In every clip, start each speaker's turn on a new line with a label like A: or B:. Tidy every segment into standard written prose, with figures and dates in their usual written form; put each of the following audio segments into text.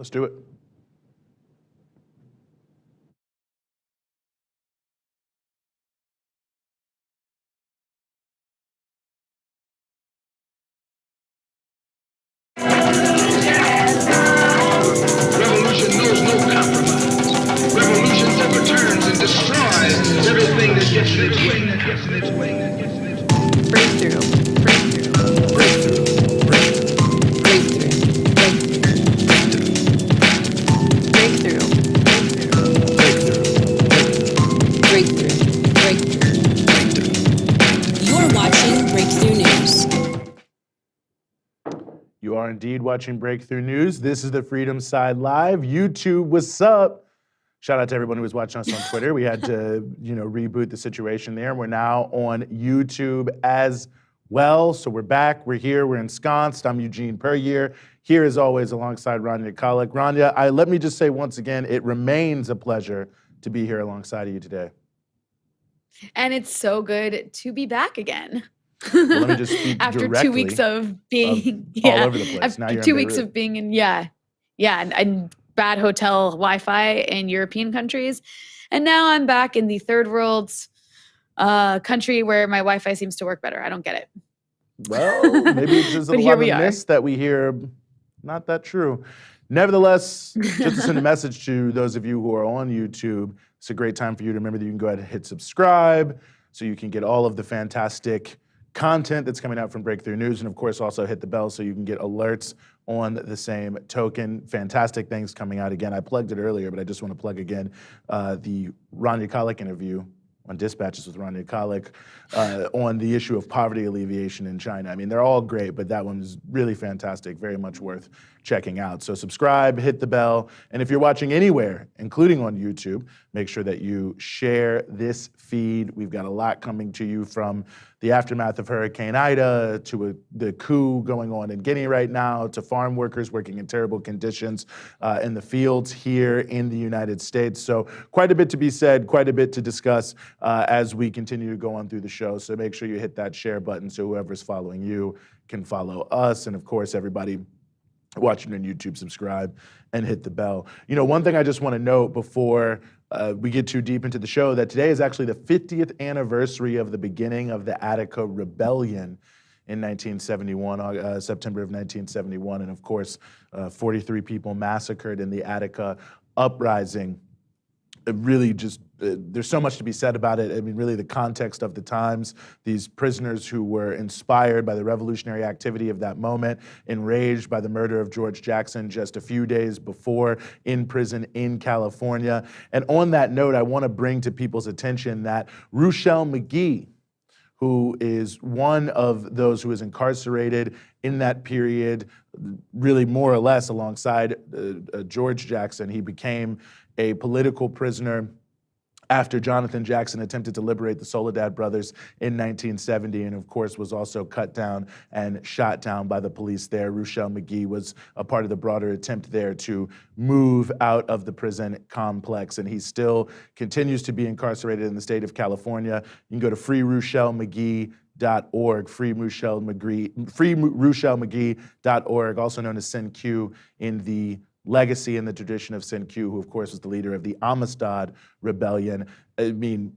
A: Let's do it.
B: Revolution knows no compromise. Revolution overturns and destroys everything that gets in its way.
C: Breakthrough.
D: You're watching Breakthrough News.
A: You are indeed watching Breakthrough News. This is the Freedom Side Live. YouTube, what's up? Shout out to everyone who was watching us on Twitter. We had to, reboot the situation there. We're now on YouTube as well. So we're back, we're here, we're ensconced. I'm Eugene Puryear, here as always alongside Rania Khalek. Rania, let me just say once again, it remains a pleasure to be here alongside of you today.
C: And it's so good to be back again.
A: Well, let me just speak
C: after 2 weeks of being
A: all over the place.
C: After 2 weeks of being in and bad hotel Wi-Fi in European countries, and now I'm back in the third world country where my Wi-Fi seems to work better. I don't get it.
A: Well, maybe it's just a lot of myths that we hear. Not that true. Nevertheless, just to send a message to those of you who are on YouTube, it's a great time for you to remember that you can go ahead and hit subscribe so you can get all of the fantastic content that's coming out from Breakthrough News, and of course also hit the bell so you can get alerts on the same token. Fantastic things coming out again. I plugged it earlier, but I just want to plug again the Rania Khalek interview on Dispatches with Rania Khalek on the issue of poverty alleviation in China. I mean, they're all great, but that one's really fantastic, very much worth checking out. So subscribe, hit the bell, and if you're watching anywhere, including on YouTube, make sure that you share this feed. We've got a lot coming to you from the aftermath of Hurricane Ida, to the coup going on in Guinea right now, to farm workers working in terrible conditions in the fields here in the United States. So quite a bit to be said, quite a bit to discuss as we continue to go on through the show. So make sure you hit that share button so whoever's following you can follow us. And of course, everybody watching on YouTube, subscribe and hit the bell. One thing I just want to note before we get too deep into the show, that today is actually the 50th anniversary of the beginning of the Attica Rebellion in 1971, September of 1971. And of course, 43 people massacred in the Attica uprising. It really just, there's so much to be said about it. I mean, really the context of the times, these prisoners who were inspired by the revolutionary activity of that moment, enraged by the murder of George Jackson just a few days before in prison in California. And on that note, I want to bring to people's attention that RUCHELL MAGEE, who is one of those who was incarcerated in that period, really more or less alongside George Jackson. He became a political prisoner after Jonathan Jackson attempted to liberate the Soledad brothers in 1970, and of course was also cut down and shot down by the police there. RUCHELL MAGEE was a part of the broader attempt there to move out of the prison complex, and he still continues to be incarcerated in the state of California. You can go to freeruchellmagee.org, freeruchellmagee.org, also known as SENQ in the legacy and the tradition of SENQ, who of course was the leader of the Amistad Rebellion. I mean,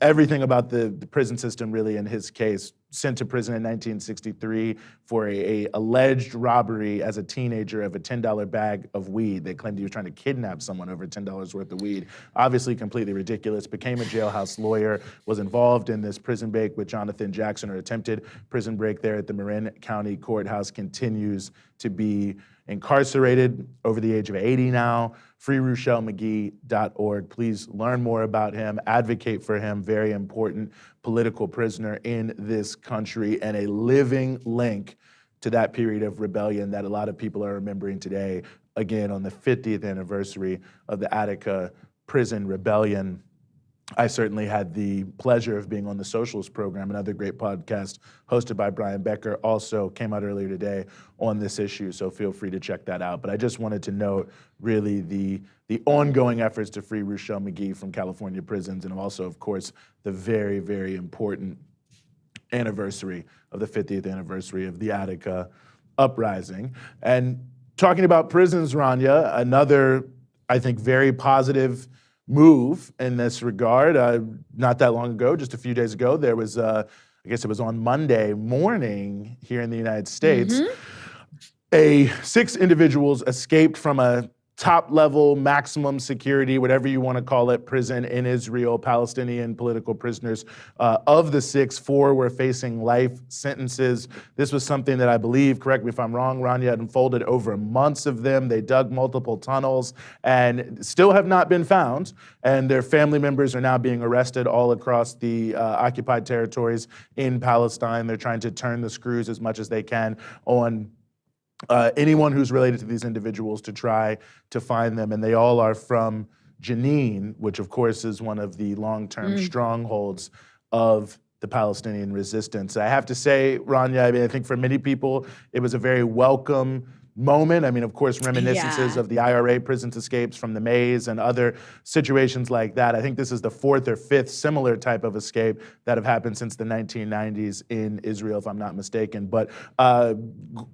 A: everything about the prison system really in his case. Sent to prison in 1963 for a alleged robbery as a teenager of a $10 bag of weed. They claimed he was trying to kidnap someone over $10 worth of weed. Obviously completely ridiculous. Became a jailhouse lawyer, was involved in this prison break with Jonathan Jackson, or attempted prison break there at the Marin County Courthouse. Continues to be incarcerated, over the age of 80 now. freeruchellmagee.org. Please learn more about him, advocate for him. Very important political prisoner in this country, and a living link to that period of rebellion that a lot of people are remembering today, again, on the 50th anniversary of the Attica prison rebellion. I certainly had the pleasure of being on the Socialist program, another great podcast hosted by Brian Becker, also came out earlier today on this issue, so feel free to check that out. But I just wanted to note really the ongoing efforts to free RUCHELL MAGEE from California prisons, and also, of course, the very, very important anniversary of the 50th anniversary of the Attica uprising. And talking about prisons, Rania, another, I think, very positive move in this regard. Not that long ago, just a few days ago, there was, I guess it was on Monday morning here in the United States, 6 individuals escaped from a top-level, maximum security, whatever you want to call it, prison in Israel, Palestinian political prisoners. Of the 6, 4 were facing life sentences. This was something that I believe, correct me if I'm wrong, Rania, had unfolded over months of them. They dug multiple tunnels and still have not been found. And their family members are now being arrested all across the occupied territories in Palestine. They're trying to turn the screws as much as they can on anyone who's related to these individuals to try to find them. And they all are from Jenin, which of course is one of the long-term strongholds of the Palestinian resistance. I have to say, Rania, I mean, I think for many people, it was a very welcome moment. I mean, of course, reminiscences of the IRA prison escapes from the maze and other situations like that. I think this is the 4th or 5th similar type of escape that have happened since the 1990s in Israel, if I'm not mistaken. But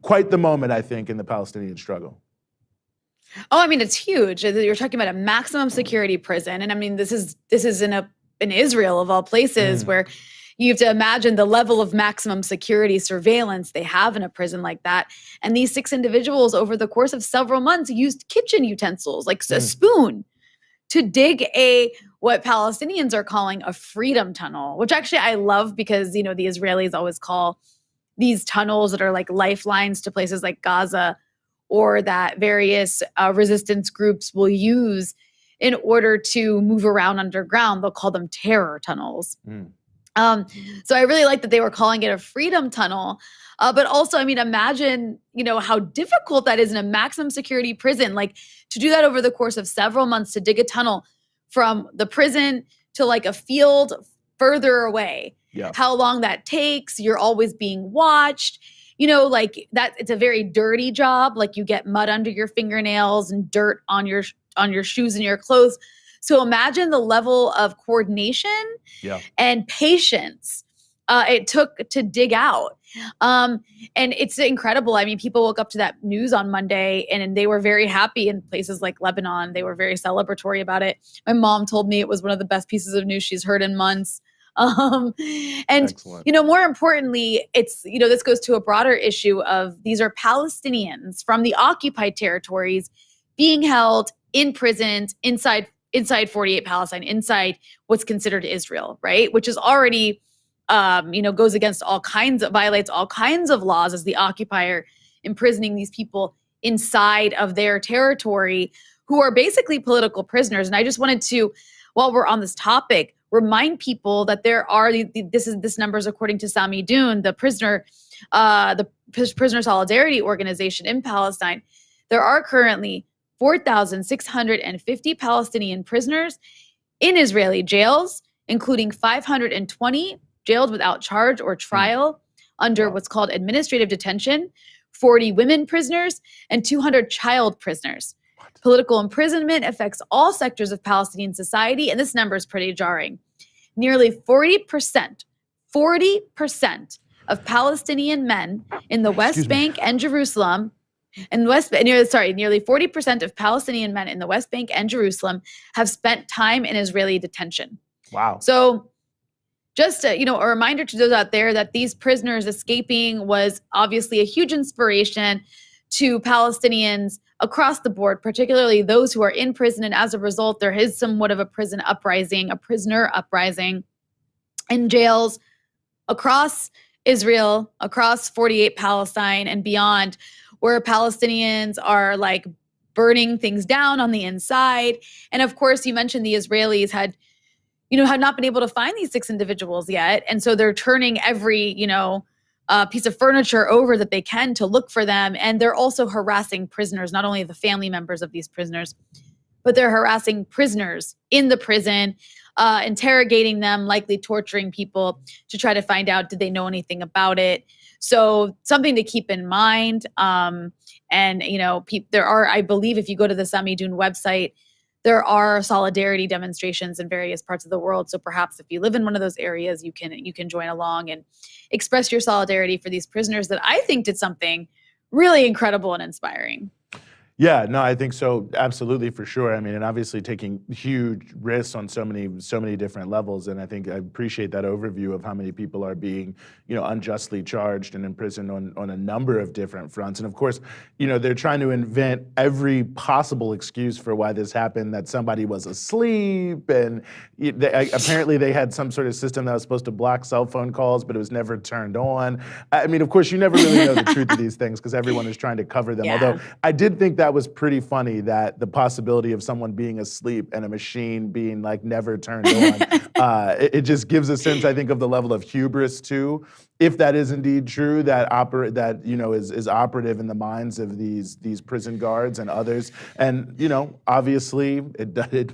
A: quite the moment, I think, in the Palestinian struggle.
C: Oh, I mean, it's huge. You're talking about a maximum security prison. And I mean, this is in Israel, of all places, where you have to imagine the level of maximum security surveillance they have in a prison like that. And these 6 individuals over the course of several months used kitchen utensils, like a spoon, to dig what Palestinians are calling a freedom tunnel, which actually I love because, you know, the Israelis always call these tunnels that are like lifelines to places like Gaza, or that various resistance groups will use in order to move around underground. They'll call them terror tunnels. So I really like that they were calling it a freedom tunnel. But also, I mean, imagine, you know, how difficult that is in a maximum security prison. Like, to do that over the course of several months, to dig a tunnel from the prison to like a field further away. Yeah. How long that takes. You're always being watched. You know, like that, it's a very dirty job. Like, you get mud under your fingernails and dirt on your shoes and your clothes. So imagine the level of coordination and patience it took to dig out. And it's incredible. I mean, people woke up to that news on Monday and they were very happy in places like Lebanon. They were very celebratory about it. My mom told me it was one of the best pieces of news she's heard in months. And, Excellent. You know, more importantly, it's, you know, this goes to a broader issue of these are Palestinians from the occupied territories being held in prisons inside 48 Palestine, inside what's considered Israel, right? Which is already, you know, goes against violates all kinds of laws as the occupier, imprisoning these people inside of their territory who are basically political prisoners. And I just wanted to, while we're on this topic, remind people that there are, this number is according to Sami Doon, the prisoner solidarity organization in Palestine. There are currently 4,650 Palestinian prisoners in Israeli jails, including 520 jailed without charge or trial under what's called administrative detention, 40 women prisoners, and 200 child prisoners. What? Political imprisonment affects all sectors of Palestinian society, and this number is pretty jarring. Nearly 40% of Palestinian men in the West Bank and Jerusalem nearly 40% of Palestinian men in the West Bank and Jerusalem have spent time in Israeli detention. Wow. So just a reminder to those out there that these prisoners escaping was obviously a huge inspiration to Palestinians across the board, particularly those who are in prison. And as a result, there is somewhat of a prisoner uprising in jails across Israel, across 48 Palestine and beyond, where Palestinians are like burning things down on the inside. And of course, you mentioned the Israelis had not been able to find these 6 individuals yet. And so they're turning every, piece of furniture over that they can to look for them. And they're also harassing prisoners, not only the family members of these prisoners, but they're harassing prisoners in the prison, interrogating them, likely torturing people to try to find out, did they know anything about it? So something to keep in mind. There are, I believe, if you go to the Sami Doon website, there are solidarity demonstrations in various parts of the world. So perhaps if you live in one of those areas, you can join along and express your solidarity for these prisoners that I think did something really incredible and inspiring.
A: Yeah, no, I think so. Absolutely, for sure. I mean, and obviously taking huge risks on so many different levels. And I think I appreciate that overview of how many people are being, unjustly charged and imprisoned on a number of different fronts. And of course, they're trying to invent every possible excuse for why this happened, that somebody was asleep. And apparently they had some sort of system that was supposed to block cell phone calls, but it was never turned on. I mean, of course, you never really know the truth of these things because everyone is trying to cover them.
C: Yeah.
A: Although I did think that was pretty funny, that the possibility of someone being asleep and a machine being like never turned on. It just gives a sense, I think, of the level of hubris too, if that is indeed true, that is operative in the minds of these prison guards and others. And obviously,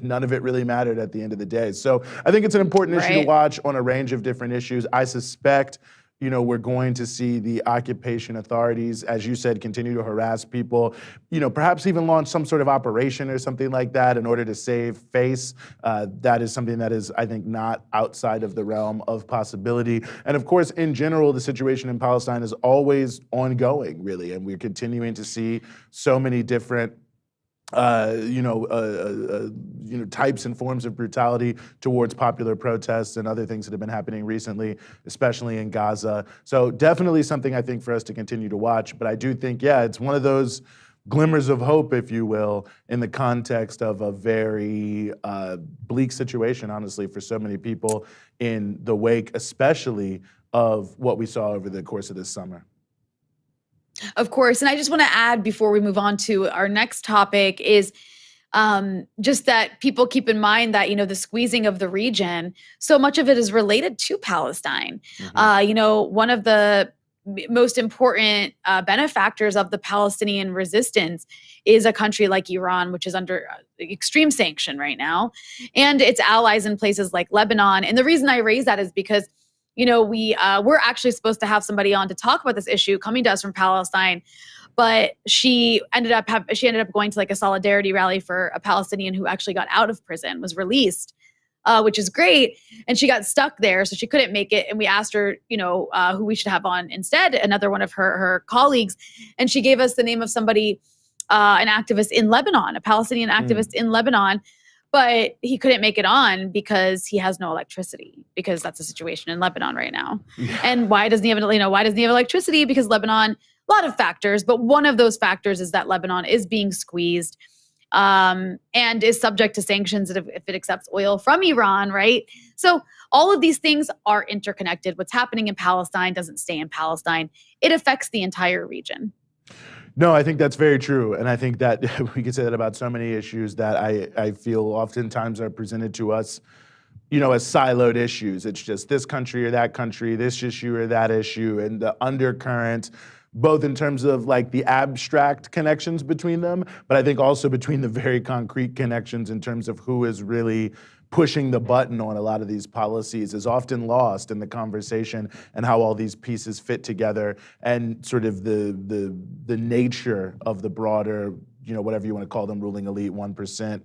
A: none of it really mattered at the end of the day. So I think it's an important issue to watch on a range of different issues. I suspect we're going to see the occupation authorities, as you said, continue to harass people, perhaps even launch some sort of operation or something like that in order to save face. That is something that is, I think, not outside of the realm of possibility. And of course, in general, the situation in Palestine is always ongoing, really, and we're continuing to see so many different types and forms of brutality towards popular protests and other things that have been happening recently, especially in Gaza. So definitely something I think for us to continue to watch. But I do think, it's one of those glimmers of hope, if you will, in the context of a very bleak situation, honestly, for so many people in the wake, especially of what we saw over the course of this summer.
C: Of course. And I just want to add before we move on to our next topic is just that people keep in mind that, the squeezing of the region, so much of it is related to Palestine. Mm-hmm. One of the most important benefactors of the Palestinian resistance is a country like Iran, which is under extreme sanction right now, and its allies in places like Lebanon. And the reason I raise that is because we're actually supposed to have somebody on to talk about this issue coming to us from Palestine, but she ended up going to like a solidarity rally for a Palestinian who actually got out of prison, was released, which is great, and she got stuck there, so she couldn't make it. And we asked her, who we should have on instead, another one of her colleagues, and she gave us the name of somebody, an activist in Lebanon, a Palestinian activist in Lebanon. But he couldn't make it on because he has no electricity, because that's the situation in Lebanon right now. Yeah. And why doesn't he have electricity? Because Lebanon, a lot of factors, but one of those factors is that Lebanon is being squeezed and is subject to sanctions if it accepts oil from Iran, right? So all of these things are interconnected. What's happening in Palestine doesn't stay in Palestine. It affects the entire region.
A: No, I think that's very true. And I think that we could say that about so many issues that I feel oftentimes are presented to us, as siloed issues. It's just this country or that country, this issue or that issue, and the undercurrent, both in terms of like the abstract connections between them, but I think also between the very concrete connections in terms of who is really pushing the button on a lot of these policies is often lost in the conversation, and how all these pieces fit together, and sort of the nature of the broader, whatever you want to call them, ruling elite, 1%,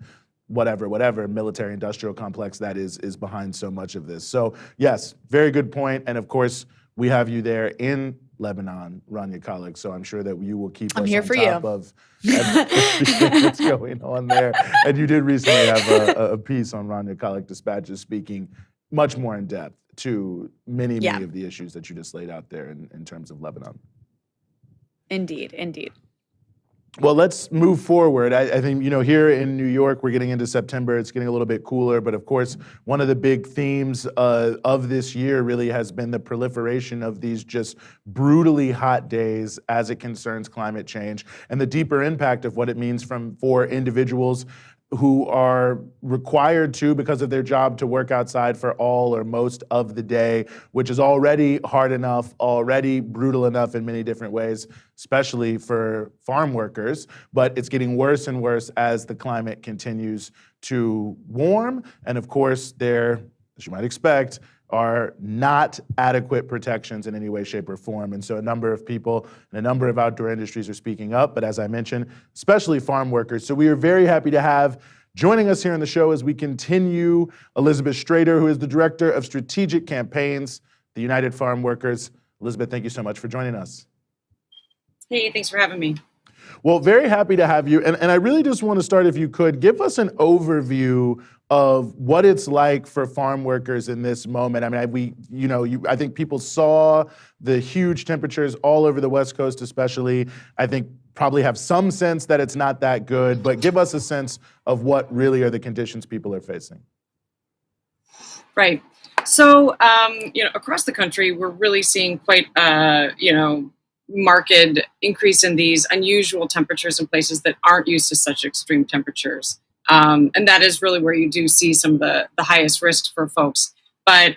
A: whatever military industrial complex that is behind so much of this. So yes, very good point. And of course, we have you there in Lebanon, Rania Khalek, so I'm sure that you will keep us on top of everything that's going on there. And you did recently have a piece on Rania Khalek Dispatches speaking much more in depth to many of the issues that you just laid out there in terms of Lebanon. Indeed. Well, let's move forward. I think, here in New York, we're getting into September. It's getting a little bit cooler. But of course, one of the big themes of this year really has been the proliferation of these just brutally hot days as it concerns climate change, and the deeper impact of what it means for individuals who are required to, because of their job, to work outside for all or most of the day, which is already hard enough, already brutal enough in many different ways, especially for farm workers. But it's getting worse and worse as the climate continues to warm. And of course, there, as you might expect, are not adequate protections in any way, shape, or form. And so a number of people and a number of outdoor industries are speaking up, but as I mentioned, especially farm workers. So we are very happy to have joining us here on the show as we continue Elizabeth STRATER, who is the Director of Strategic Campaigns, the United Farm Workers. Elizabeth, thank you so much for joining us.
E: Hey, thanks for having me.
A: Well, very happy to have you. And I really just want to start, if you could, give us an overview of what it's like for farm workers in this moment. I mean, I think people saw the huge temperatures all over the West Coast especially. I think probably have some sense that it's not that good, but give us a sense of what really are the conditions people are facing.
E: Right. So, across the country, we're really seeing quite, marked increase in these unusual temperatures in places that aren't used to such extreme temperatures. And that is really where you do see some of the highest risks for folks. But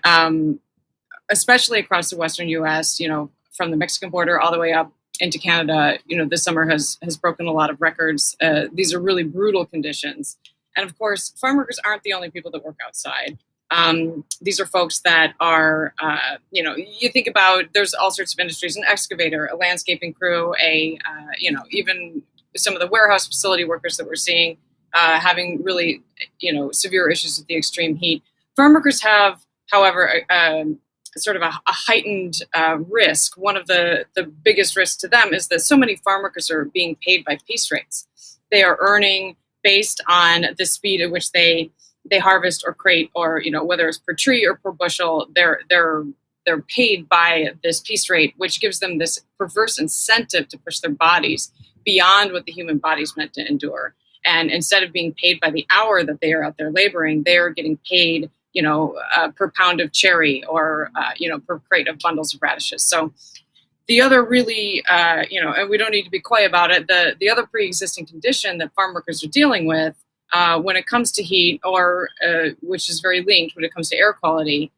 E: especially across the Western U.S., from the Mexican border all the way up into Canada, this summer has broken a lot of records. These are really brutal conditions. And of course, farm workers aren't the only people that work outside. These are folks that are, you think about, there's all sorts of industries, an excavator, a landscaping crew, even some of the warehouse facility workers that we're seeing having really, severe issues with the extreme heat. Farm workers have, however, sort of a heightened risk. One of the biggest risks to them is that so many farm workers are being paid by piece rates. They are earning based on the speed at which they harvest or crate, or whether it's per tree or per bushel, they're paid by this piece rate, which gives them this perverse incentive to push their bodies beyond what the human body's meant to endure. And instead of being paid by the hour that they are out there laboring, they are getting paid, per pound of cherry or per crate of bundles of radishes. So the other really, and we don't need to be coy about it, the other pre-existing condition that farm workers are dealing with when it comes to heat, or which is very linked when it comes to air quality,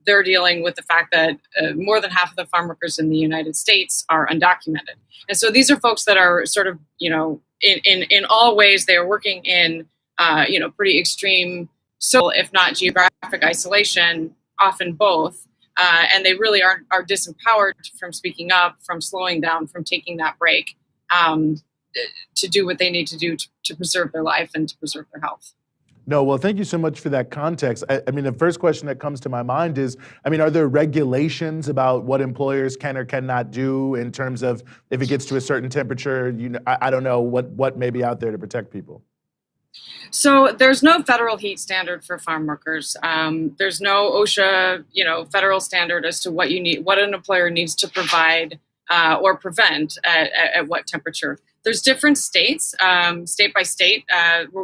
E: they're dealing with the fact that more than half of the farm workers in the United States are undocumented. And so these are folks that are sort of, in all ways, they are working in, pretty extreme, if not geographic isolation, often both. And they really are disempowered from speaking up, from slowing down, from taking that break. To do what they need to do to preserve their life and to preserve their health.
A: No, well, thank you so much for that context. I mean, the first question that comes to my mind is, are there regulations about what employers can or cannot do in terms of if it gets to a certain temperature? I don't know what may be out there to protect people.
E: So there's no federal heat standard for farm workers. There's no OSHA, federal standard as to what an employer needs to provide or prevent at what temperature. There's different states, state by state.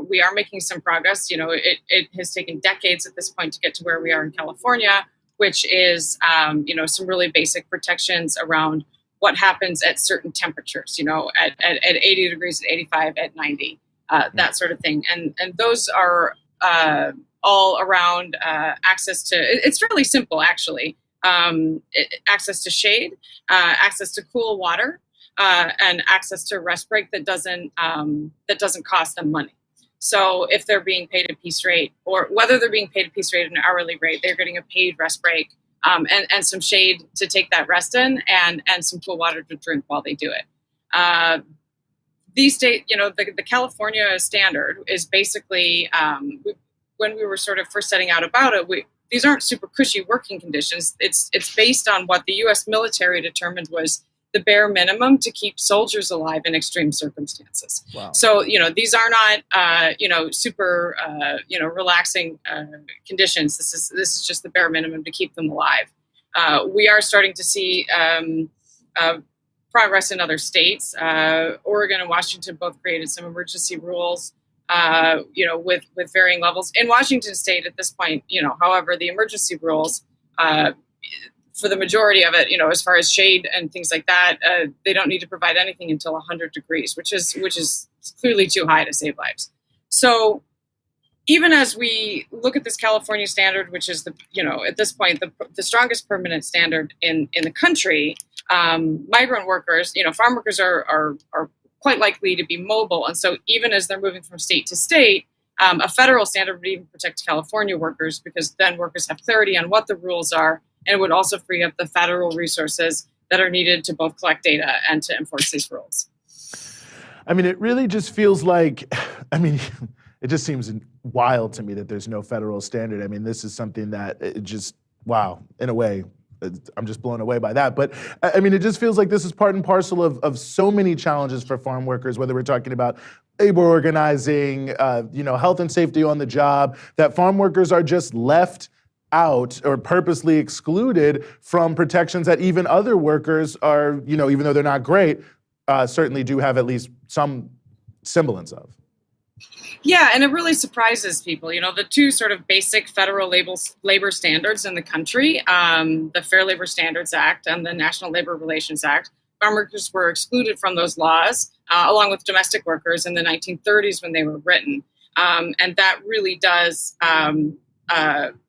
E: We are making some progress. It has taken decades at this point to get to where we are in California, which is, some really basic protections around what happens at certain temperatures, at 80 degrees, at 85, at 90, that sort of thing. And those are all around access to, it's really simple, actually. Access to shade, access to cool water, and access to a rest break that doesn't cost them money. So if they're being paid a piece rate, or whether they're being paid a piece rate at an hourly rate, they're getting a paid rest break, and some shade to take that rest in, and some cool water to drink while they do it. These states, the California standard is basically, when we were sort of first setting out about it, these aren't super cushy working conditions. It's based on what the U.S. military determined was the bare minimum to keep soldiers alive in extreme circumstances. Wow. So, these are not, super, relaxing conditions. This is just the bare minimum to keep them alive. We are starting to see progress in other states. Oregon and Washington both created some emergency rules, with varying levels. In Washington state at this point, however, the emergency rules, for the majority of it, as far as shade and things like that, they don't need to provide anything until 100 degrees, which is clearly too high to save lives. So even as we look at this California standard, which is at this point, the strongest permanent standard in the country, migrant workers, farm workers are quite likely to be mobile. And so even as they're moving from state to state, a federal standard would even protect California workers, because then workers have clarity on what the rules are, and it would also free up the federal resources that are needed to both collect data and to enforce these rules.
A: It really just feels like, it just seems wild to me that there's no federal standard. This is something that it just, wow, in a way, I'm just blown away by that. But I mean, it just feels like this is part and parcel of so many challenges for farm workers, whether we're talking about labor organizing, health and safety on the job, that farm workers are just left out or purposely excluded from protections that even other workers are, even though they're not great, certainly do have at least some semblance of.
E: Yeah, and it really surprises people. The two sort of basic federal labor standards in the country, the Fair Labor Standards Act and the National Labor Relations Act, farm workers were excluded from those laws, along with domestic workers in the 1930s when they were written. And that really does,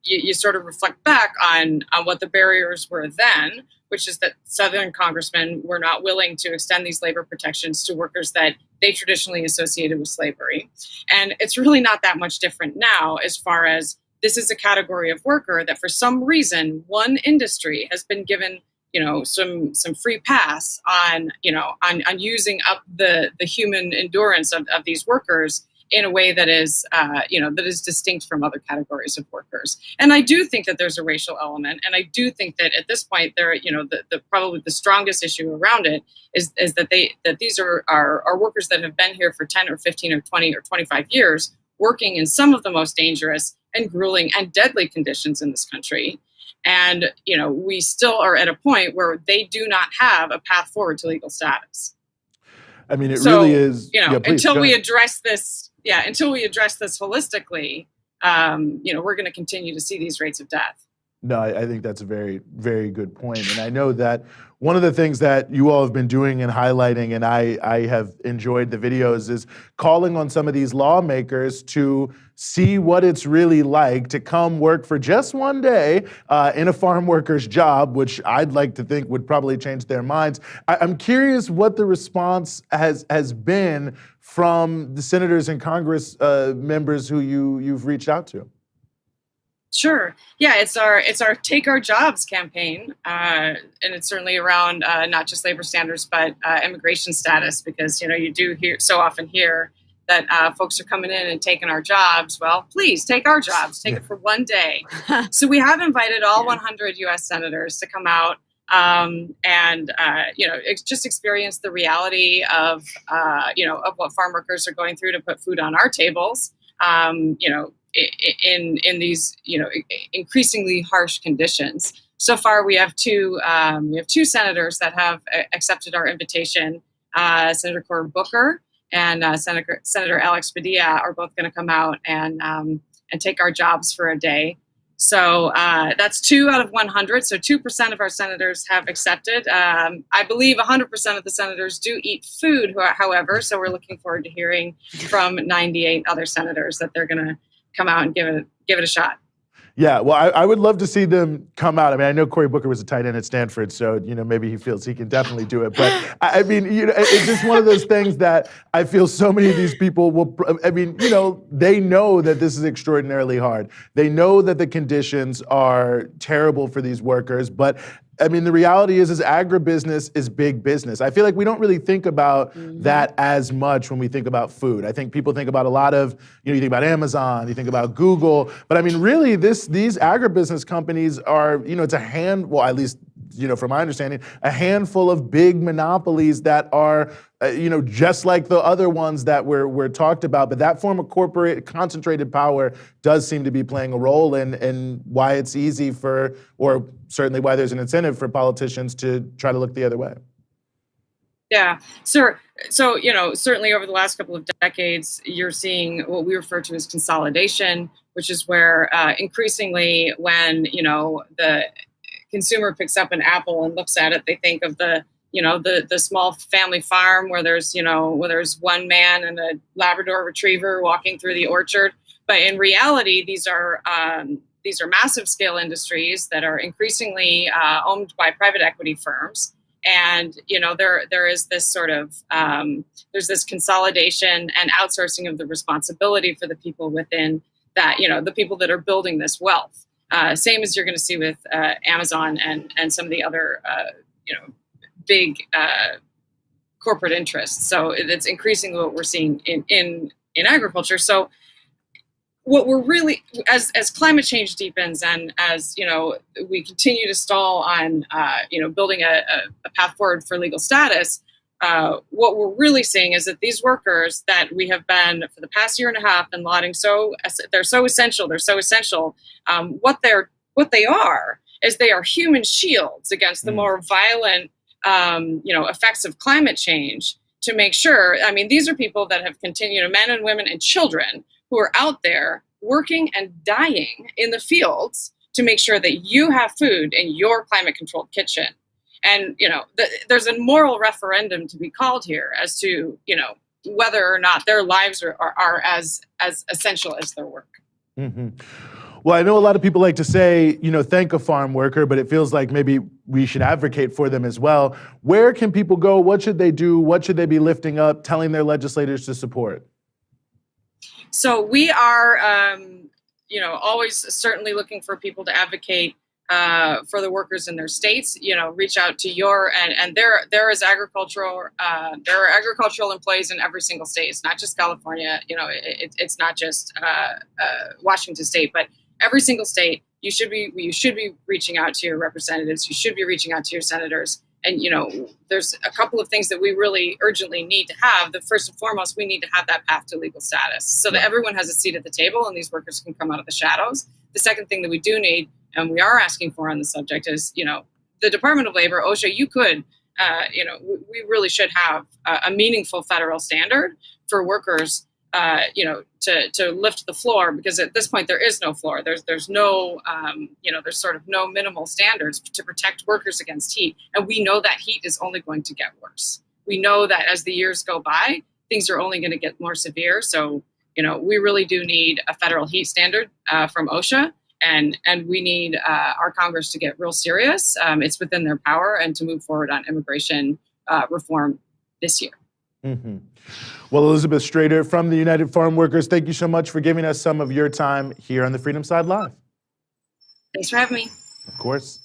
E: you sort of reflect back on what the barriers were then, which is that Southern congressmen were not willing to extend these labor protections to workers that they traditionally associated with slavery. And it's really not that much different now, as far as this is a category of worker that for some reason, one industry has been given, some free pass on using up the human endurance of these workers in a way that is, that is distinct from other categories of workers. And I do think that there's a racial element, and I do think that at this point, there, probably the strongest issue around it is that these are workers that have been here for 10 or 15 or 20 or 25 years, working in some of the most dangerous and grueling and deadly conditions in this country. And we still are at a point where they do not have a path forward to legal status.
A: I mean, it really is.
E: Until we address this. Yeah, until we address this holistically, we're going to continue to see these rates of death.
A: No, I think that's a very, very good point. And I know that one of the things that you all have been doing and highlighting, and I have enjoyed the videos, is calling on some of these lawmakers to see what it's really like to come work for just one day in a farm worker's job, which I'd like to think would probably change their minds. I'm curious what the response has been from the senators and Congress members who you've reached out to.
E: Sure. Yeah, it's our Take Our Jobs campaign, and it's certainly around not just labor standards, but immigration status, because you do so often hear that folks are coming in and taking our jobs. Well, please take our jobs. Take it for one day. So we have invited all 100 U.S. senators to come out and just experience the reality of what farm workers are going through to put food on our tables. In these increasingly harsh conditions. So far, we have two senators that have accepted our invitation. Senator Cory Booker and Senator Alex Padilla are both going to come out and take our jobs for a day. So that's 2 out of 100. So 2% of our senators have accepted. I believe 100% of the senators do eat food, however. So we're looking forward to hearing from 98 other senators that they're going to come out and give it a shot.
A: Yeah, well, I would love to see them come out. I mean, I know Cory Booker was a tight end at Stanford, so maybe he feels he can definitely do it. But I mean, it's just one of those things that I feel so many of these people will. I mean, they know that this is extraordinarily hard. They know that the conditions are terrible for these workers, but I mean, the reality is agribusiness is big business. I feel like we don't really think about that as much when we think about food. I think people think about a lot of, you think about Amazon, you think about Google, but I mean, really, these agribusiness companies are, it's at least, from my understanding, a handful of big monopolies that are, just like the other ones that were talked about. But that form of corporate concentrated power does seem to be playing a role in why it's easy or certainly why there's an incentive for politicians to try to look the other way.
E: Yeah, sir. So, certainly over the last couple of decades, you're seeing what we refer to as consolidation, which is where increasingly when, the consumer picks up an apple and looks at it, they think of the small family farm where there's one man and a Labrador retriever walking through the orchard. But in reality, these are massive scale industries that are increasingly owned by private equity firms. And, there is this sort of, there's this consolidation and outsourcing of the responsibility for the people within that, the people that are building this wealth. Same as you're going to see with Amazon and some of the other, big corporate interests. So it's increasingly what we're seeing in agriculture. So what we're really, as climate change deepens and as, we continue to stall on, building a path forward for legal status, what we're really seeing is that these workers that we have been for the past year and a half been lauding they're so essential. What they are is they are human shields against the more violent, effects of climate change, to make sure, these are people that have continued, men and women and children who are out there working and dying in the fields to make sure that you have food in your climate-controlled kitchen. And, there's a moral referendum to be called here as to, whether or not their lives are as essential as their work.
A: Mm-hmm. Well, I know a lot of people like to say, thank a farm worker, but it feels like maybe we should advocate for them as well. Where can people go? What should they do? What should they be lifting up, telling their legislators to support?
E: So we are, always certainly looking for people to advocate for the workers in their states. Reach out to and there is agricultural. There are agricultural employees in every single state. It's not just California. It's not just Washington State, but every single state. You should be reaching out to your representatives. You should be reaching out to your senators. And, there's a couple of things that we really urgently need to have. The first and foremost, we need to have that path to legal status so that everyone has a seat at the table and these workers can come out of the shadows. The second thing that we do need, and we are asking for on the subject, is, the Department of Labor, OSHA, you could, we really should have a meaningful federal standard for workers, to lift the floor, because at this point there is no floor. There's no, there's sort of no minimal standards to protect workers against heat. And we know that heat is only going to get worse. We know that as the years go by, things are only going to get more severe. So, we really do need a federal heat standard from OSHA. And we need our Congress to get real serious. It's within their power, and to move forward on immigration reform this year.
A: Mm-hmm. Well, Elizabeth Strater from the United Farm Workers, thank you so much for giving us some of your time here on the Freedom Side Live.
E: Thanks for having me.
A: Of course.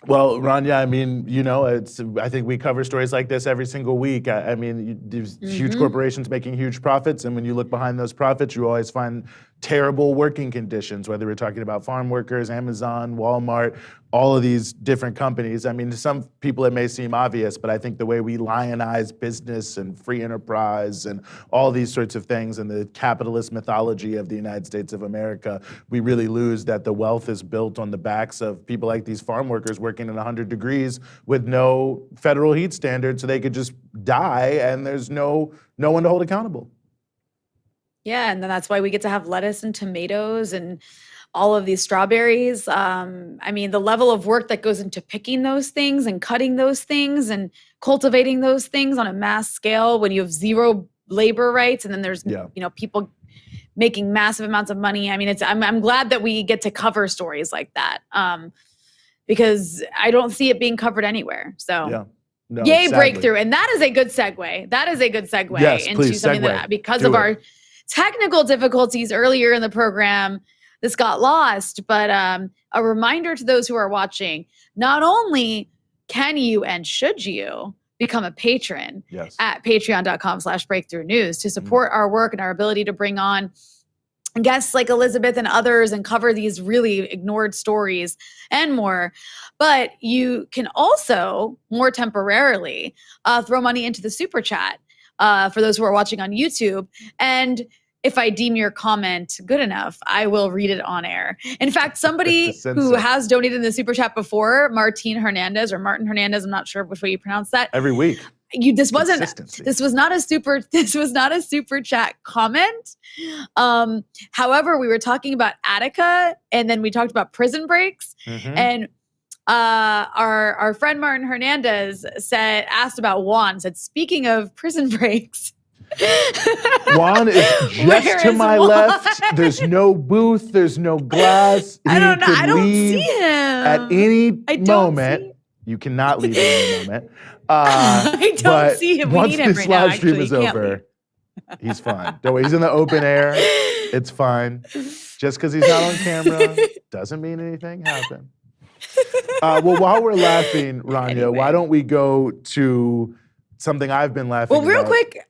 A: Well, Rania, I think we cover stories like this every single week. There's huge corporations making huge profits, and when you look behind those profits, you always find terrible working conditions, whether we're talking about farm workers, Amazon, Walmart, all of these different companies. To some people it may seem obvious, but I think the way we lionize business and free enterprise and all these sorts of things and the capitalist mythology of the United States of America, we really lose that the wealth is built on the backs of people like these farm workers working in 100 degrees with no federal heat standard, so they could just die and there's no one to hold accountable.
C: Yeah, and then that's why we get to have lettuce and tomatoes and all of these strawberries. The level of work that goes into picking those things and cutting those things and cultivating those things on a mass scale when you have zero labor rights, and then there's people making massive amounts of money. I'm glad that we get to cover stories like that, because I don't see it being covered anywhere. So. No, yay, sadly. Breakthrough. And that is a good segue.
A: Yes,
C: into
A: please,
C: something
A: segue.
C: that, because of our technical difficulties earlier in the program, this got lost. But a reminder to those who are watching, not only can you and should you become a patron at patreon.com/breakthrough news to support our work and our ability to bring on guests like Elizabeth and others and cover these really ignored stories and more. But you can also, more temporarily, throw money into the super chat for those who are watching on YouTube. And if I deem your comment good enough, I will read it on air. In fact, somebody who has donated in the super chat before, Martin Hernandez, I'm not sure which way you pronounce that.
A: Every week.
C: This was not a super chat comment. However, we were talking about ATTICA, and then we talked about prison breaks, and our friend Martin Hernandez asked about Juan, said, speaking of prison breaks,
A: Juan is just to my left. There's no booth, there's no glass.
C: I don't see him
A: at any moment. You cannot leave at any moment.
C: I don't see him.
A: Once this live stream is over, he's fine. Don't worry, he's in the open air. It's fine. Just because he's not on camera doesn't mean anything happened. Well, while we're laughing, Rania, why don't we go to something I've been laughing about?
C: Well, real quick.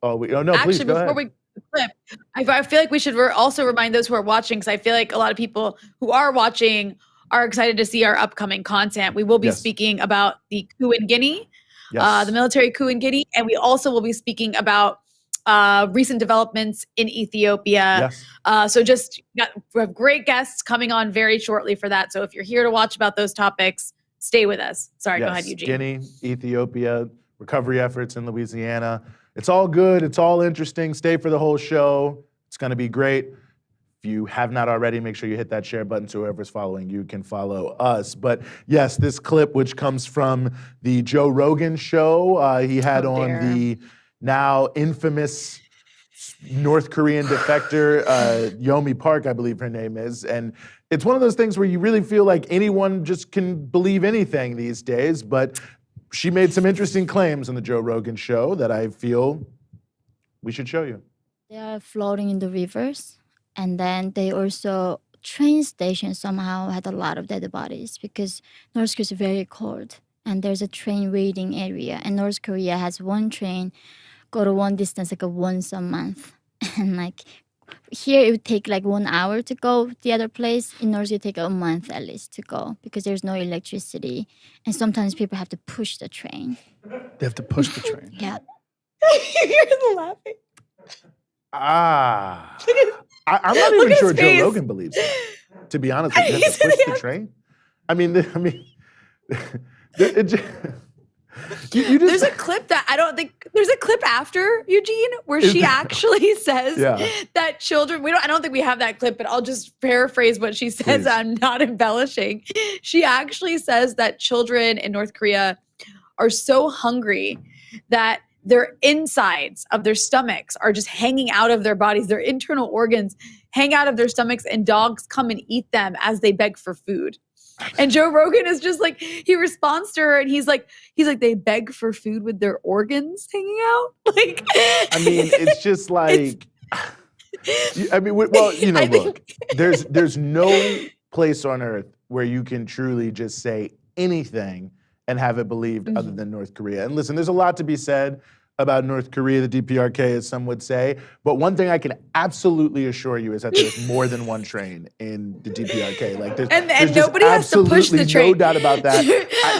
A: Please, go ahead.
C: clip. I feel like we should also remind those who are watching, because I feel like a lot of people who are watching are excited to see our upcoming content. We will be speaking about the coup in Guinea, the military coup in Guinea, and we also will be speaking about recent developments in Ethiopia. So we have great guests coming on very shortly for that. So if you're here to watch about those topics, stay with us. Sorry, go ahead, Eugene.
A: Guinea, Ethiopia, recovery efforts in Louisiana. It's all good. It's all interesting. Stay for the whole show. It's going to be great. If you have not already, make sure you hit that share button so whoever's following you can follow us. But yes, this clip, which comes from the Joe Rogan show, he had the now infamous North Korean defector, Yomi Park, I believe her name is. And it's one of those things where you really feel like anyone just can believe anything these days, but she made some interesting claims on the Joe Rogan show that I feel we should show you.
F: They are floating in the rivers, and then they also, train stations somehow had a lot of dead bodies because North Korea is very cold, and there's a train waiting area, and North Korea has one train go to one distance like once a month, and like here it would take like 1 hour to go the other place. In North Korea, it take a month at least to go because there's no electricity, and sometimes people have to push the train.
G: They have to push the train.
F: Yeah.
C: You're laughing.
A: I'm not even sure Joe Rogan believes that, to be honest with you. Have to push the train? I mean,
C: there's a clip that I don't think there's a clip after Eugene where she actually says that children. I don't think we have that clip, but I'll just paraphrase what she says.
A: Please.
C: I'm not embellishing. She actually says that children in North Korea are so hungry that their insides of their stomachs are just hanging out of their bodies. Their internal organs hang out of their stomachs, and dogs come and eat them as they beg for food. And Joe Rogan is just like, he responds to her and he's like, they beg for food with their organs hanging out. Like,
A: I mean, it's just like, I mean, well, you know, look, there's no place on earth where you can truly just say anything and have it believed other than North Korea. And listen, there's a lot to be said about North Korea, the DPRK, as some would say. But one thing I can absolutely assure you is that there's more than one train in the DPRK. Like, there's
C: nobody has to push the train.
A: No doubt about that.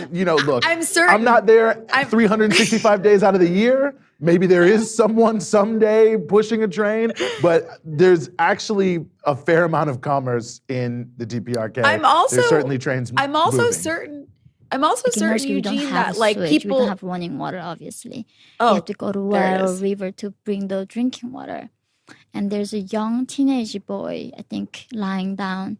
A: Look,
C: I'm certain.
A: I'm not there 365 days out of the year. Maybe there is someone someday pushing a train, but there's actually a fair amount of commerce in the DPRK. There's certainly trains moving.
C: I'm also certain, Eugene, that like people
F: we don't have running water. Obviously, you have to go to well or river to bring the drinking water. And there's a young teenage boy, I think, lying down,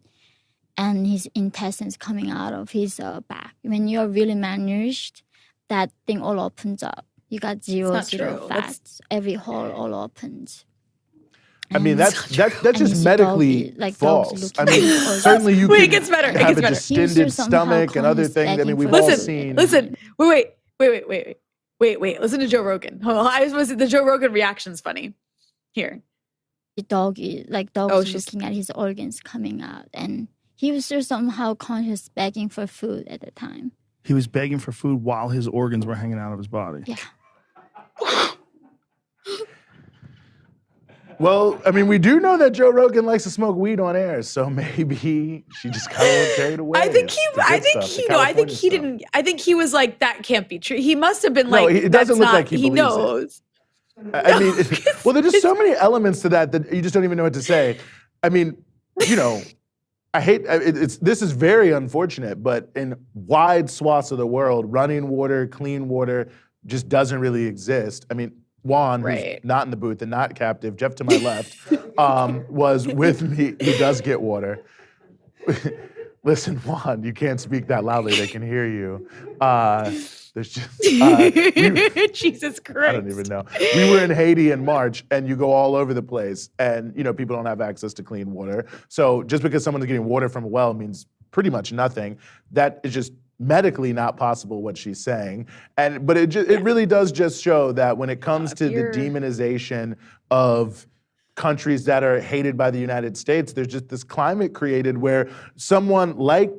F: and his intestines coming out of his back. When you're really malnourished, that thing all opens up. You got zero fats. Every hole all opens.
A: I mean, that's just medically false. I mean, certainly you
C: it
A: can
C: gets better.
A: have a distended stomach and other things. I mean, we've all seen.
C: Listen, wait. Listen to Joe Rogan. Hold on. I just want to see the Joe Rogan reaction's funny. Here.
F: The dog is looking at his organs coming out, and he was still somehow conscious, begging for food at the time.
G: He was begging for food while his organs were hanging out of his body.
F: Yeah.
A: Well, I mean, we do know that Joe Rogan likes to smoke weed on air, so maybe she just kind of carried away.
C: I think he didn't. I think he was like, that can't be true. He must have been like,
A: it doesn't look like he
C: knows.
A: I mean, well, there's just so many elements to that you just don't even know what to say. I mean, I hate this is very unfortunate, but in wide swaths of the world, running water, clean water just doesn't really exist. I mean, Juan, who's not in the booth and not captive, Jeff to my left, was with me. He does get water. Listen, Juan, you can't speak that loudly. They can hear you. There's just
C: Jesus Christ.
A: I don't even know. We were in Haiti in March, and you go all over the place, and people don't have access to clean water. So just because someone's getting water from a well means pretty much nothing. That is just medically not possible, what she's saying. But it really does just show that when it comes to the demonization of countries that are hated by the United States, there's just this climate created where someone like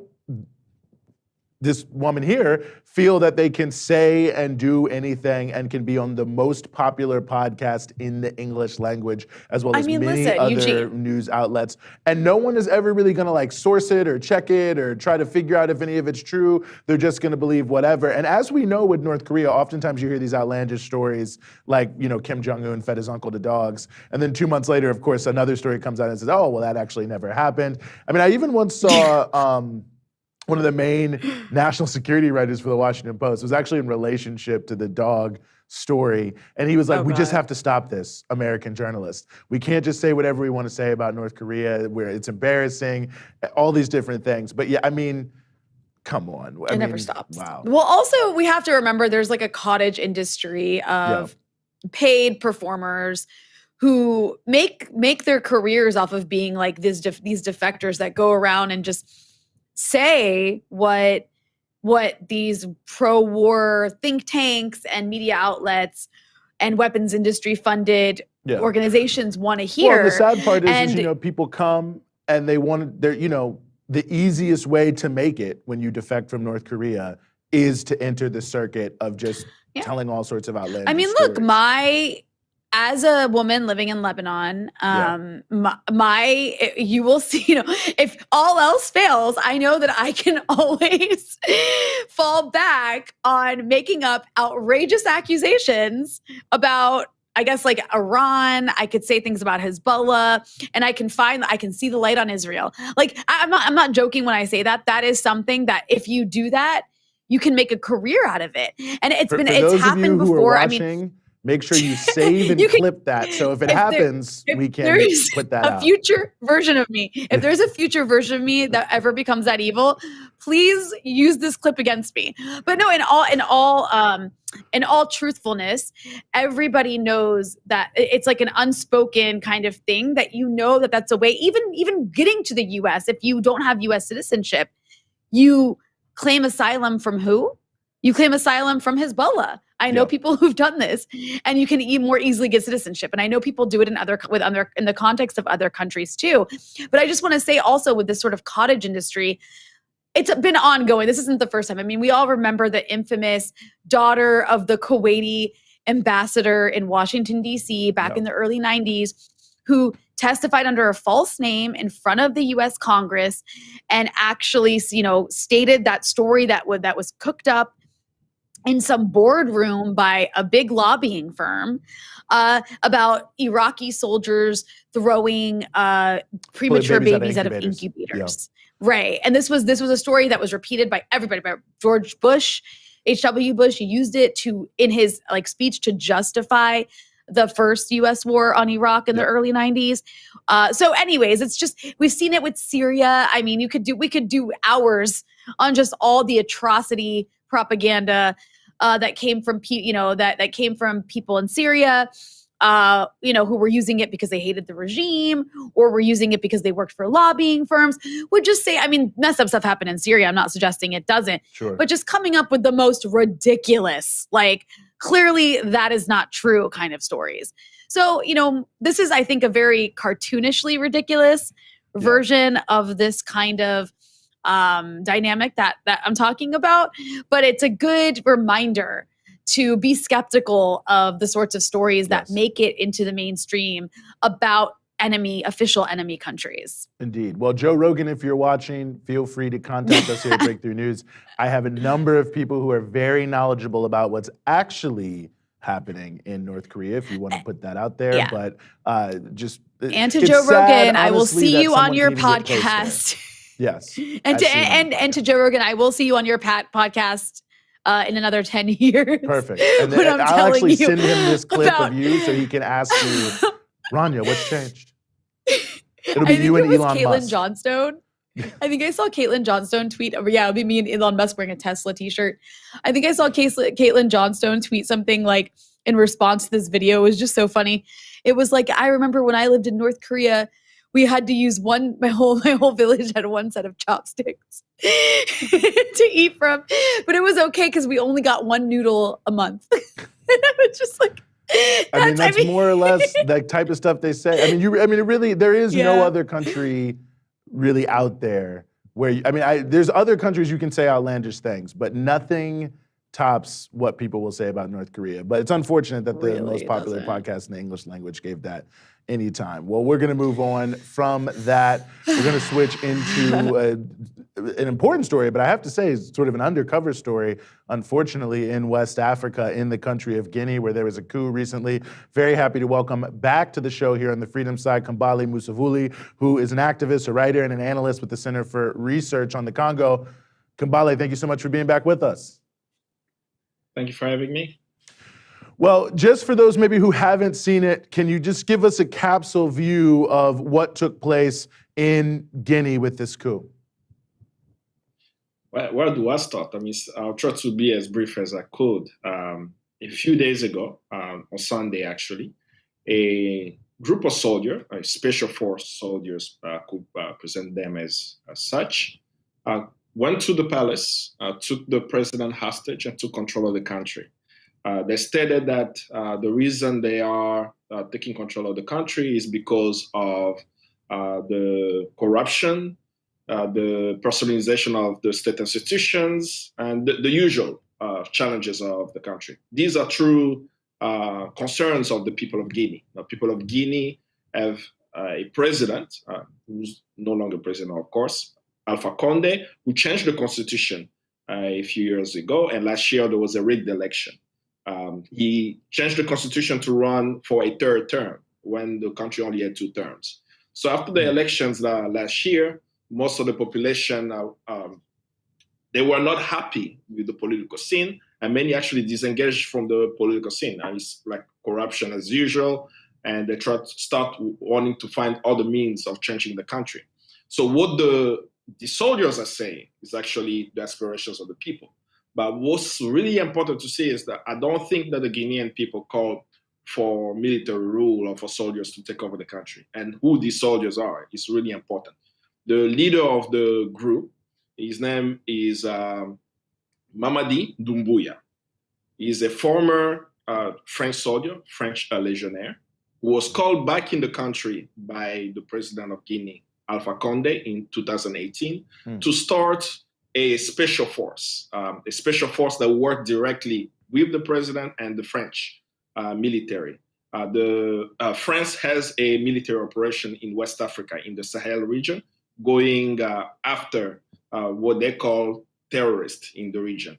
A: this woman here feel that they can say and do anything and can be on the most popular podcast in the English language, as well as many other news outlets. And no one is ever really gonna like source it or check it or try to figure out if any of it's true. They're just gonna believe whatever. And as we know with North Korea, oftentimes you hear these outlandish stories like, you know, Kim Jong-un fed his uncle to dogs. And then 2 months later, of course, another story comes out and says, oh, well, that actually never happened. I mean, I even once saw, one of the main national security writers for the Washington Post was actually in relationship to the dog story. And he was like, we just have to stop this, American journalists. We can't just say whatever we want to say about North Korea, where it's embarrassing, all these different things. But yeah, I mean, come on.
C: It never stops.
A: Wow.
C: Well, also, we have to remember there's like a cottage industry of paid performers who make their careers off of being like these defectors that go around and just say what these pro-war think tanks and media outlets and weapons industry funded organizations want to hear.
A: Well, the sad part is, you know, people come and they want to, you know, the easiest way to make it when you defect from North Korea is to enter the circuit of just telling all sorts of outlandish
C: I mean,
A: stories.
C: look, as a woman living in Lebanon, you will see, you know, if all else fails, I know that I can always fall back on making up outrageous accusations about, I guess, like Iran. I could say things about Hezbollah, and I can see the light on Israel. Like, I'm not joking when I say that. That is something that if you do that, you can make a career out of it. And it's happened before. I mean,
A: make sure you save and clip that. So if it happens, we can put that out.
C: Future version of me. If there's a future version of me that ever becomes that evil, please use this clip against me. But no, in all truthfulness, everybody knows that it's like an unspoken kind of thing that you know that that's a way. Even getting to the U.S., if you don't have U.S. citizenship, you claim asylum from who? You claim asylum from Hezbollah. I know people who've done this, and you can more easily get citizenship. And I know people do it in the context of other countries too. But I just want to say also with this sort of cottage industry, it's been ongoing. This isn't the first time. I mean, we all remember the infamous daughter of the Kuwaiti ambassador in Washington, D.C. back in the early 90s, who testified under a false name in front of the U.S. Congress and actually, you know, stated that story that was cooked up in some boardroom by a big lobbying firm about Iraqi soldiers throwing premature babies out of incubators. Right. And this was a story that was repeated by everybody, by George Bush, H.W. Bush. He used it in his speech to justify the first U.S. war on Iraq in the early 90s. So anyways, it's just, we've seen it with Syria. I mean, we could do hours on just all the atrocity propaganda that came from that came from people in Syria, who were using it because they hated the regime or were using it because they worked for lobbying firms. Would just say, I mean, messed up stuff happened in Syria. I'm not suggesting it doesn't, but just coming up with the most ridiculous, like clearly that is not true kind of stories. So, this is, I think, a very cartoonishly ridiculous version of this kind of dynamic that I'm talking about, but it's a good reminder to be skeptical of the sorts of stories that make it into the mainstream about official enemy countries.
A: Indeed. Well, Joe Rogan, if you're watching, feel free to contact us here at Breakthrough News. I have a number of people who are very knowledgeable about what's actually happening in North Korea, if you want to put that out there. But
C: and to Joe Rogan, I will see you on your podcast.
A: Yes.
C: And to Joe Rogan, I will see you on your podcast in another 10 years.
A: Perfect. And then I'll actually send him this clip of you so he can ask you, Rania, what's changed? It'll be you and Elon Musk.
C: Johnstone. I think I saw Caitlin Johnstone tweet. It'll be me and Elon Musk wearing a Tesla t-shirt. I think I saw Caitlin Johnstone tweet something like in response to this video. It was just so funny. It was like, I remember when I lived in North Korea, we had to use my whole village had one set of chopsticks to eat from, but it was okay because we only got one noodle a month. I was just like,
A: that's more or less the type of stuff they say. There is no other country really out there where, I mean, there's other countries you can say outlandish things, but nothing tops what people will say about North Korea. But it's unfortunate that the most popular podcast in the English language gave that any time. Well, we're going to move on from that. We're going to switch into an important story, but I have to say it's sort of an undercover story, unfortunately, in West Africa, in the country of Guinea, where there was a coup recently. Very happy to welcome back to the show here on the Freedom Side, Kambale Musavuli, who is an activist, a writer, and an analyst with the Center for Research on the Congo. Kambale, thank you so much for being back with us.
H: Thank you for having me.
A: Well, just for those maybe who haven't seen it, can you just give us a capsule view of what took place in Guinea with this coup?
H: Well, where do I start? I mean, I'll try to be as brief as I could. A few days ago, on Sunday actually, a group of soldiers, special force soldiers, could present them as such, went to the palace, took the president hostage, and took control of the country. They stated that the reason they are taking control of the country is because of the corruption, the personalization of the state institutions, and the usual challenges of the country. These are true concerns of the people of Guinea. The people of Guinea have a president, who's no longer president, of course, Alpha Condé, who changed the constitution a few years ago, and last year there was a rigged election. He changed the constitution to run for a third term when the country only had 2 terms. So after the elections last year, most of the population, they were not happy with the political scene, and many actually disengaged from the political scene. It's like corruption as usual, and they start wanting to find other means of changing the country. So what the soldiers are saying is actually the aspirations of the people. But what's really important to say is that I don't think that the Guinean people called for military rule or for soldiers to take over the country. And who these soldiers are is really important. The leader of the group, his name is Mamadi Doumbouya. He's a former French soldier, French legionnaire, who was called back in the country by the president of Guinea, Alpha Condé, in 2018 to start a special force that worked directly with the president and the French military. France has a military operation in West Africa, in the Sahel region, going after what they call terrorists in the region.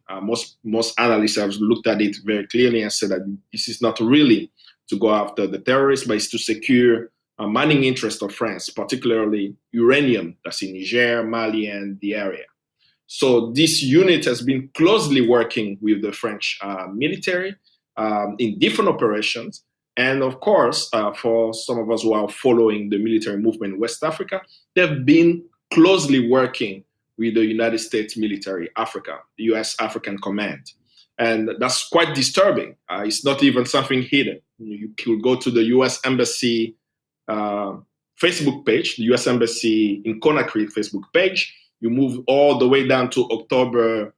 H: Most analysts have looked at it very clearly and said that this is not really to go after the terrorists, but it's to secure mining interests of France, particularly uranium that's in Niger, Mali, and the area. So this unit has been closely working with the French military in different operations. And of course, for some of us who are following the military movement in West Africa, they've been closely working with the United States military, Africa, the US African Command. And that's quite disturbing. It's not even something hidden. You could go to the US Embassy Facebook page, the US Embassy in Conakry Facebook page. You move all the way down to October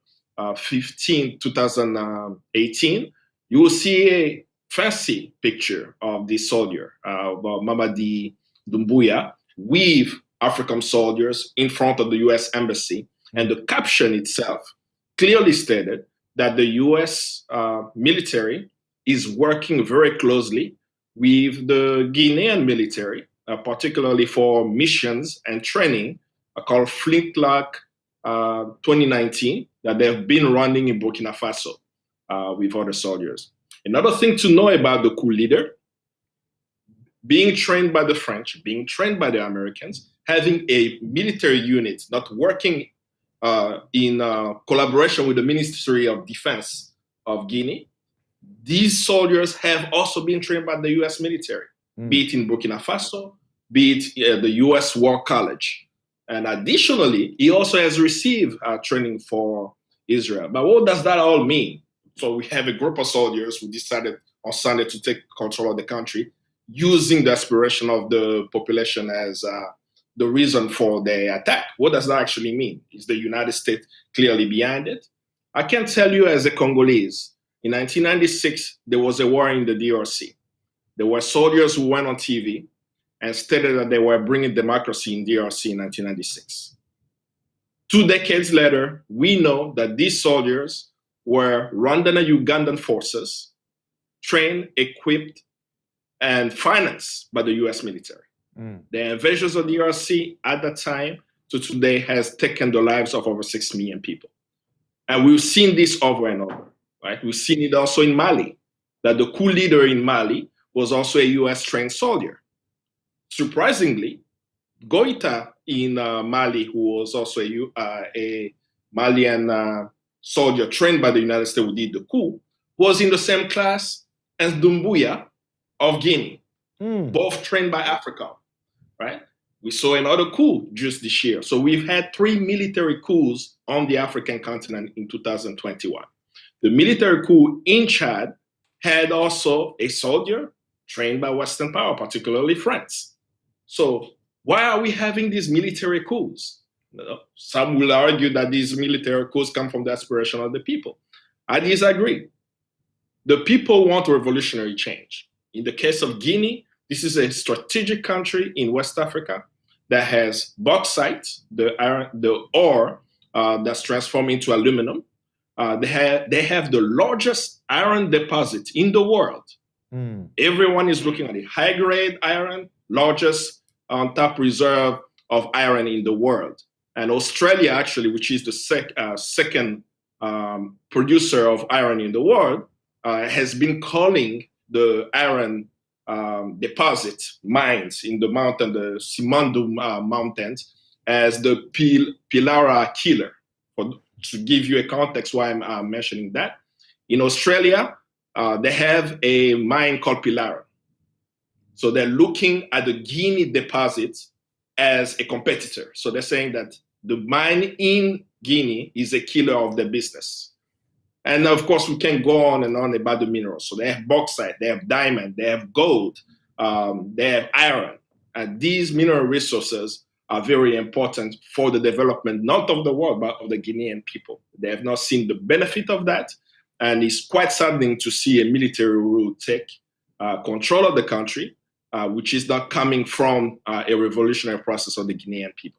H: 15, 2018. You will see a fancy picture of this soldier, Mamadi Doumbouya, with African soldiers in front of the US Embassy. And the caption itself clearly stated that the US military is working very closely with the Guinean military, particularly for missions and training called Flintlock 2019 that they've been running in Burkina Faso with other soldiers. Another thing to know about the coup leader, being trained by the French, being trained by the Americans, having a military unit not working in collaboration with the Ministry of Defense of Guinea, these soldiers have also been trained by the US military, be it in Burkina Faso, be it the US War College. And additionally, he also has received training for Israel. But what does that all mean? So we have a group of soldiers who decided on Sunday to take control of the country, using the aspiration of the population as the reason for the attack. What does that actually mean? Is the United States clearly behind it? I can tell you as a Congolese, in 1996, there was a war in the DRC. There were soldiers who went on TV and stated that they were bringing democracy in DRC in 1996. 2 decades later, we know that these soldiers were Rwandan and Ugandan forces, trained, equipped, and financed by the US military. The invasions of the DRC at that time to today has taken the lives of over 6 million people. And we've seen this over and over, right? We've seen it also in Mali, that the coup leader in Mali was also a US trained soldier. Surprisingly, Goïta in Mali, who was also a Malian soldier trained by the United States who did the coup, was in the same class as Doumbouya of Guinea, both trained by AFRICOM, right? We saw another coup just this year. So we've had 3 military coups on the African continent in 2021. The military coup in Chad had also a soldier trained by Western power, particularly France. So why are we having these military coups? Some will argue that these military coups come from the aspiration of the people. I disagree. The people want revolutionary change. In the case of Guinea, this is a strategic country in West Africa that has bauxite, the ore that's transformed into aluminum. They have the largest iron deposit in the world. Everyone is looking at it. High-grade iron, largest top reserve of iron in the world. And Australia, actually, which is the second producer of iron in the world, has been calling the iron deposit mines in the mountain, the Simandou Mountains, as the Pilara killer. To give you a context why I'm mentioning that, in Australia, they have a mine called Pilara. So they're looking at the Guinea deposit as a competitor. So they're saying that the mine in Guinea is a killer of the business. And of course, we can go on and on about the minerals. So they have bauxite, they have diamond, they have gold, they have iron. And these mineral resources are very important for the development, not of the world, but of the Guinean people. They have not seen the benefit of that. And it's quite saddening to see a military rule take control of the country, which is not coming from a revolutionary process of the Guinean people.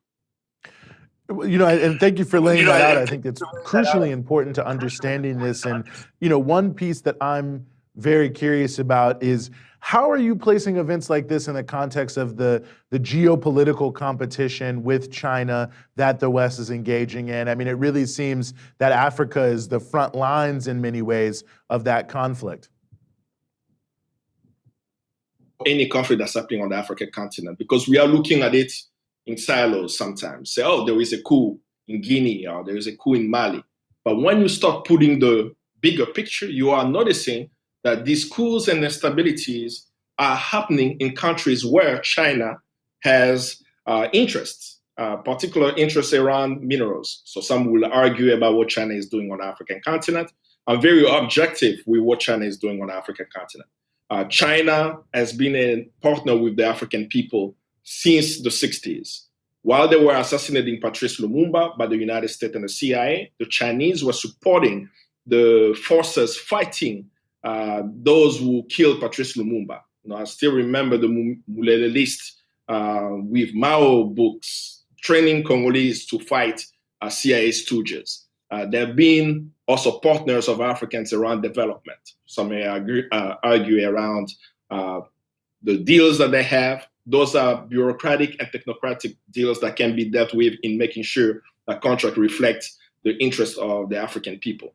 A: You know, and thank you for laying that out. I think it's crucially important to understanding this. And, you know, one piece that I'm very curious about is how are you placing events like this in the context of the geopolitical competition with China that the West is engaging in? I mean, it really seems that Africa is the front lines in many ways of that conflict.
H: Any conflict that's happening on the African continent, because we are looking at it in silos sometimes. Say, oh, there is a coup in Guinea or there is a coup in Mali. But when you start putting the bigger picture, you are noticing that these coups and instabilities are happening in countries where China has interests, particular interests around minerals. So some will argue about what China is doing on the African continent. I'm very objective with what China is doing on the African continent. China has been a partner with the African people since the 60s. While they were assassinating Patrice Lumumba by the United States and the CIA, the Chinese were supporting the forces fighting those who killed Patrice Lumumba. You know, I still remember the Mulelelist with Mao books training Congolese to fight CIA stooges. They've been also partners of Africans around development. Some may argue around the deals that they have. Those are bureaucratic and technocratic deals that can be dealt with in making sure that contract reflects the interests of the African people.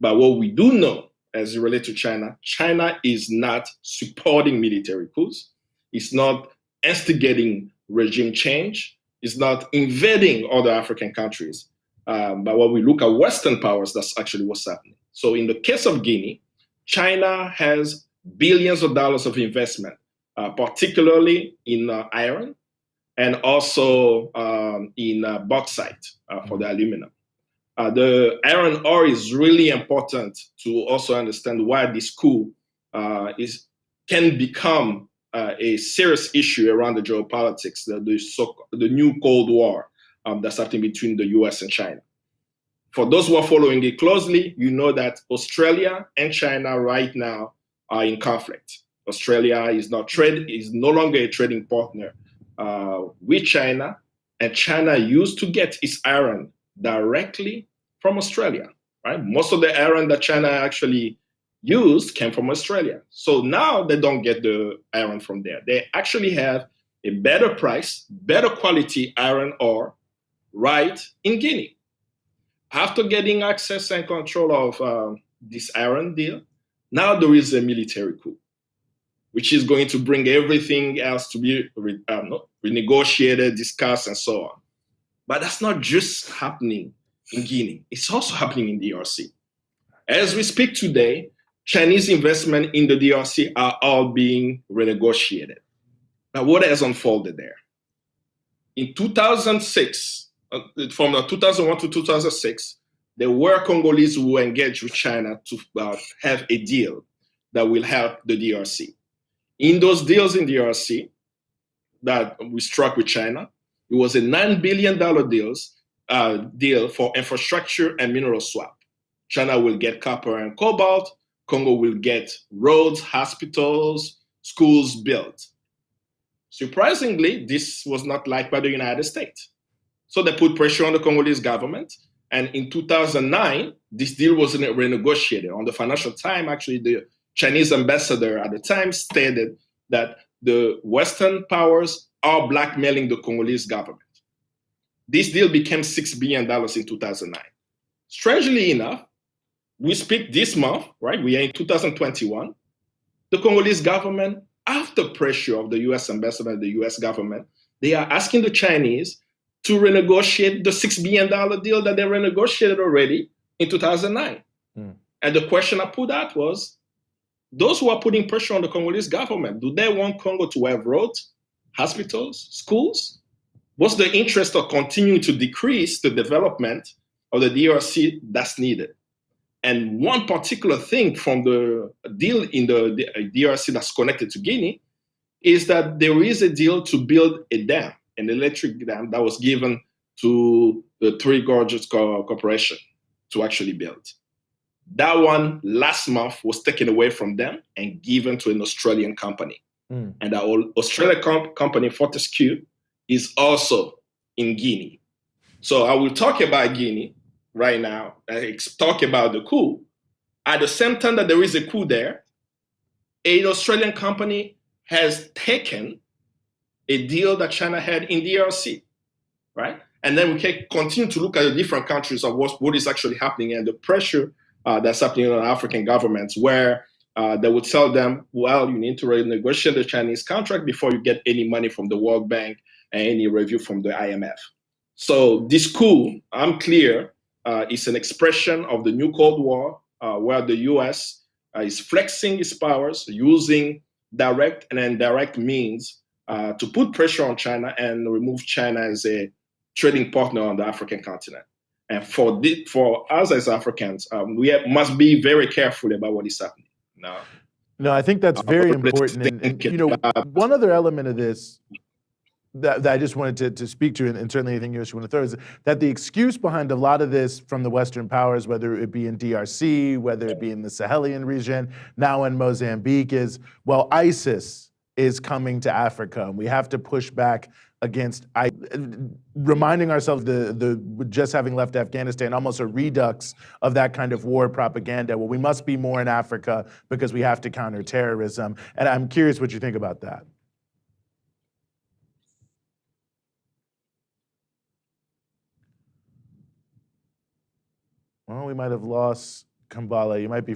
H: But what we do know as it relates to China, China is not supporting military coups. It's not instigating regime change. It's not invading other African countries. But when we look at Western powers, that's actually what's happening. So in the case of Guinea, China has billions of dollars of investment, particularly in iron and also in bauxite for the aluminum. The iron ore is really important to also understand why this coup can become a serious issue around the geopolitics, the new Cold War that's happening between the US and China. For those who are following it closely, you know that Australia and China right now are in conflict. Australia is no longer a trading partner with China, and China used to get its iron directly from Australia, right? Most of the iron that China actually used came from Australia. So now they don't get the iron from there. They actually have a better price, better quality iron ore right in Guinea. After getting access and control of this iron deal, now there is a military coup, which is going to bring everything else to be renegotiated, discussed, and so on. But that's not just happening in Guinea. It's also happening in DRC. As we speak today, Chinese investment in the DRC are all being renegotiated. Now, what has unfolded there? In 2006, from 2001 to 2006, there were Congolese who engaged with China to have a deal that will help the DRC. In those deals in DRC that we struck with China, it was a $9 billion deal for infrastructure and mineral swap. China will get copper and cobalt. Congo will get roads, hospitals, schools built. Surprisingly, this was not liked by the United States. So they put pressure on the Congolese government. And in 2009, this deal was renegotiated. On the Financial Times, actually, the Chinese ambassador at the time stated that the Western powers are blackmailing the Congolese government. This deal became $6 billion in 2009. Strangely enough, we speak this month, right? We are in 2021. The Congolese government, after pressure of the US ambassador and the US government, they are asking the Chinese to renegotiate the $6 billion deal that they renegotiated already in 2009. And the question I put out was, those who are putting pressure on the Congolese government, do they want Congo to have roads, hospitals, schools? What's the interest of continuing to decrease the development of the DRC that's needed? And one particular thing from the deal in the DRC that's connected to Guinea is that there is a deal to build a dam, an electric dam that was given to the Three Gorges Corporation to actually build. That one last month was taken away from them and given to an Australian company. And the Australian company, Fortescue, is also in Guinea. So I will talk about Guinea right now, talk about the coup. At the same time that there is a coup there, an Australian company has taken a deal that China had in DRC, right? And then we can continue to look at the different countries of what is actually happening and the pressure that's happening on African governments, where they would tell them, well, you need to renegotiate the Chinese contract before you get any money from the World Bank and any review from the IMF. So this coup, I'm clear, is an expression of the new Cold War, where the US is flexing its powers, using direct and indirect means to put pressure on China and remove China as a trading partner on the African continent. And for us as Africans, we must be very careful about what is happening now.
A: No, I think that's very important. And you know, one other element of this that I just wanted to speak to, and certainly anything else you want to throw, is that the excuse behind a lot of this from the Western powers, whether it be in DRC, whether it be in the Sahelian region, now in Mozambique, is, well, ISIS is coming to Africa, and we have to push back against reminding ourselves the just having left Afghanistan, almost a redux of that kind of war propaganda. Well, we must be more in Africa because we have to counter terrorism. And I'm curious what you think about that. Well, we might have lost Kambale. You might be